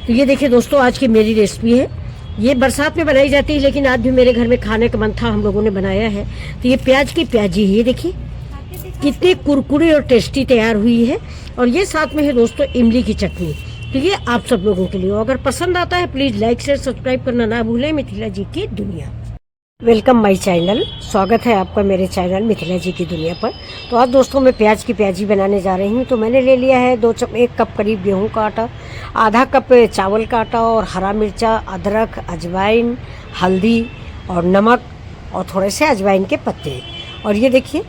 तो ये देखिए दोस्तों, आज की मेरी रेसिपी है। ये बरसात में बनाई जाती है, लेकिन आज भी मेरे घर में खाने का मन था, हम लोगों ने बनाया है। तो ये प्याज की प्याजी है, ये देखिए कितनी कुरकुरी और टेस्टी तैयार हुई है। और ये साथ में है दोस्तों इमली की चटनी। तो ये आप सब लोगों के लिए, अगर पसंद आता है प्लीज लाइक शेयर सब्सक्राइब करना ना भूलें। मिथिला जी की दुनिया, वेलकम माय चैनल। स्वागत है आपका मेरे चैनल मिथिला जी की दुनिया पर। तो आज दोस्तों मैं प्याज की प्याजी बनाने जा रही हूँ। तो मैंने ले लिया है 1 कप करीब गेहूं का आटा, आधा कप चावल का आटा और हरा मिर्चा, अदरक, अजवाइन, हल्दी और नमक और थोड़े से अजवाइन के पत्ते। और ये देखिए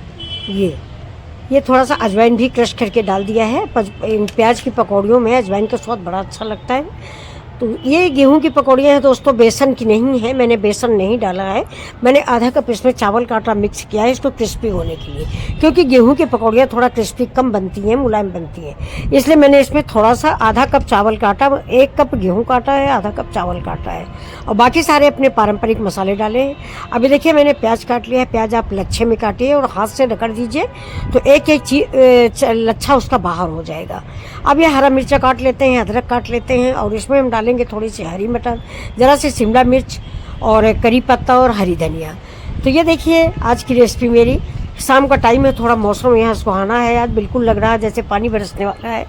ये थोड़ा सा अजवाइन भी क्रश करके डाल दिया है। प्याज की पकौड़ियों में अजवाइन का स्वाद बड़ा अच्छा लगता है। तो ये गेहूं की पकौड़ियाँ हैं दोस्तों, बेसन की नहीं है। मैंने बेसन नहीं डाला है। मैंने आधा कप इसमें चावल का आटा मिक्स किया है इसको क्रिस्पी होने के लिए, क्योंकि गेहूं की पकौड़ियाँ थोड़ा क्रिस्पी कम बनती हैं, मुलायम बनती हैं। इसलिए मैंने इसमें थोड़ा सा आधा कप चावल का आटा, 1 कप गेहूं का आटा है, आधा कप चावल का आटा है और बाकी सारे अपने पारंपरिक मसाले डाले हैं। अभी देखिए मैंने प्याज काट लिया है। प्याज आप लच्छे में काटिए और हाथ से रगड़ दीजिए तो एक चीज लच्छा उसका बाहर हो जाएगा। अब ये हरा मिर्चा काट लेते हैं, अदरक काट लेते हैं और इसमें हम डालेंगे थोड़ी सी हरी मटर, ज़रा सी शिमला मिर्च और करी पत्ता और हरी धनिया। तो ये देखिए आज की रेसिपी मेरी। शाम का टाइम है, थोड़ा मौसम यहाँ सुहाना है, आज बिल्कुल लग रहा है जैसे पानी बरसने वाला है।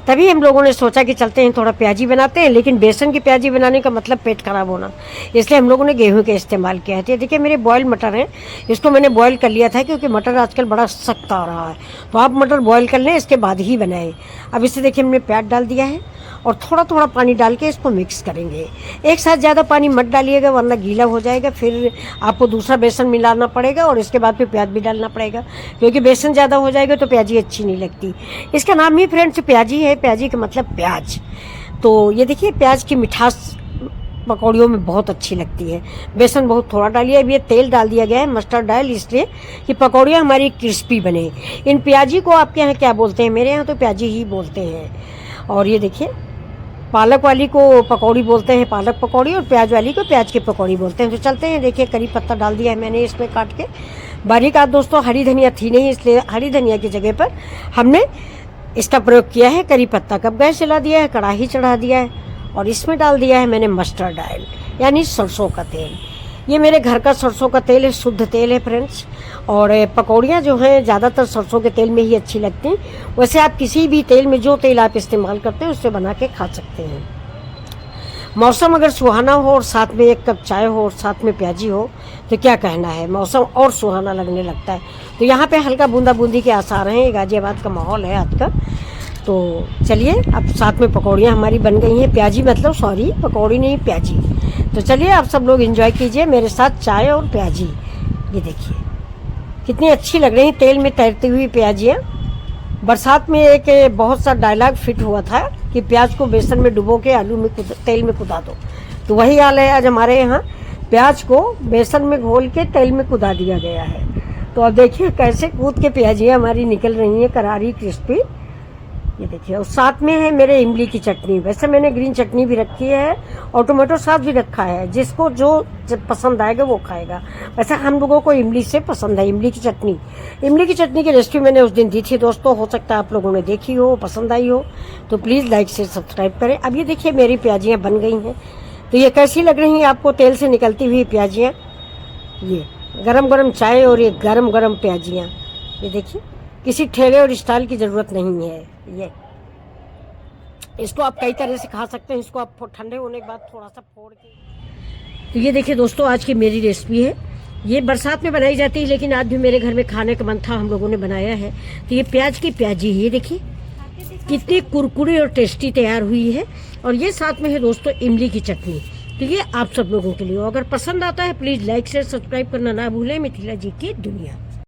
तभी हम लोगों ने सोचा कि चलते हैं थोड़ा प्याजी बनाते हैं, लेकिन बेसन की प्याजी बनाने का मतलब पेट खराब होना, इसलिए हम लोगों ने गेहूं के इस्तेमाल किया है। तो देखिए मेरे बॉयल मटर हैं, इसको मैंने बॉयल कर लिया था क्योंकि मटर आजकल बड़ा सख्त आ रहा है। तो आप मटर बॉयल कर लें, इसके बाद ही बनाएं। अब इसे देखिए हमने प्याज डाल दिया है और थोड़ा थोड़ा पानी डाल के इसको मिक्स करेंगे। एक साथ ज़्यादा पानी मत डालिएगा वरना गीला हो जाएगा, फिर आपको दूसरा बेसन मिलाना पड़ेगा और इसके बाद फिर प्याज भी डालना पड़ेगा, क्योंकि बेसन ज़्यादा हो जाएगा तो प्याजी अच्छी नहीं लगती। इसका नाम ही फ्रेंड्स प्याजी है, प्याजी का मतलब प्याज। तो ये देखिए प्याज की मिठास पकौड़ियों में बहुत अच्छी लगती है। बेसन बहुत थोड़ा डालिए। अब ये तेल डाल दिया गया है, मस्टर्ड ऑयल, इसलिए कि पकौड़ियाँ हमारी क्रिस्पी बने। इन प्याजी को आपके यहाँ क्या बोलते हैं? मेरे यहाँ तो प्याजी ही बोलते हैं। और ये देखिए पालक वाली को पकौड़ी बोलते हैं पालक पकौड़ी, और प्याज वाली को प्याज की पकौड़ी बोलते हैं। तो चलते हैं। देखिए करी पत्ता डाल दिया है मैंने इसमें काट के बारीक। आज दोस्तों हरी धनिया थी नहीं, इसलिए हरी धनिया की जगह पर हमने इसका प्रयोग किया है करी पत्ता। कब गैस जला दिया है, कढ़ाई चढ़ा दिया है और इसमें डाल दिया है मैंने मस्टर्ड ऑयल, यानी सरसों का तेल। ये मेरे घर का सरसों का तेल है, शुद्ध तेल है फ्रेंड्स। और पकौड़ियाँ जो हैं ज़्यादातर सरसों के तेल में ही अच्छी लगती हैं। वैसे आप किसी भी तेल में जो तेल आप इस्तेमाल करते हैं उससे बना के खा सकते हैं। मौसम अगर सुहाना हो और साथ में 1 कप चाय हो और साथ में प्याजी हो तो क्या कहना है, मौसम और सुहाना लगने लगता है। तो यहाँ पे हल्का बूंदा बूंदी के आसार हैं, गाजियाबाद का माहौल है आज का। तो चलिए अब साथ में पकौड़ियाँ हमारी बन गई हैं। प्याजी मतलब सॉरी, पकौड़ी नहीं प्याजी। तो चलिए आप सब लोग एंजॉय कीजिए मेरे साथ चाय और प्याजी। ये देखिए कितनी अच्छी लग रही हैं तेल में तैरती हुई प्याजियाँ। बरसात में एक बहुत सा डायलॉग फिट हुआ था कि प्याज को बेसन में डुबो के आलू में तेल में कुदा दो। तो वही हाल है आज हमारे यहाँ, प्याज को बेसन में घोल के तेल में कुदा दिया गया है। तो अब देखिए कैसे कूद के प्याजियाँ हमारी निकल रही हैं, करारी क्रिस्पी। ये देखिए और साथ में है मेरे इमली की चटनी। वैसे मैंने ग्रीन चटनी भी रखी है और टोमेटो सॉस भी रखा है, जिसको जो पसंद आएगा वो खाएगा। वैसे हम लोगों को इमली से पसंद है इमली की चटनी। इमली की चटनी की रेसिपी मैंने उस दिन दी थी दोस्तों, हो सकता है आप लोगों ने देखी हो, पसंद आई हो। तो प्लीज़ लाइक शेयर सब्सक्राइब करें। अब ये देखिए मेरी प्याजियाँ बन गई हैं। तो ये कैसी लग रही हैं आपको तेल से निकलती हुई प्याजियाँ? ये गरम गरम चाय और ये गरम गरम प्याजियाँ। ये देखिए किसी ठेले और स्टाइल की ज़रूरत नहीं है। ये इसको आप कई तरह से खा सकते हैं। इसको आप ठंडे होने के बाद थोड़ा सा फोड़ के। तो ये देखिए दोस्तों आज की मेरी रेसिपी है। ये बरसात में बनाई जाती है, लेकिन आज भी मेरे घर में खाने का मन था, हम लोगों ने बनाया है। तो ये प्याज की प्याजी है, ये देखिए कितनी कुरकुरी और टेस्टी तैयार हुई है। और ये साथ में है दोस्तों इमली की चटनी। तो ये आप सब लोगों के लिए, अगर पसंद आता है प्लीज़ लाइक शेयर सब्सक्राइब करना ना भूलें। मिथिला जी की दुनिया।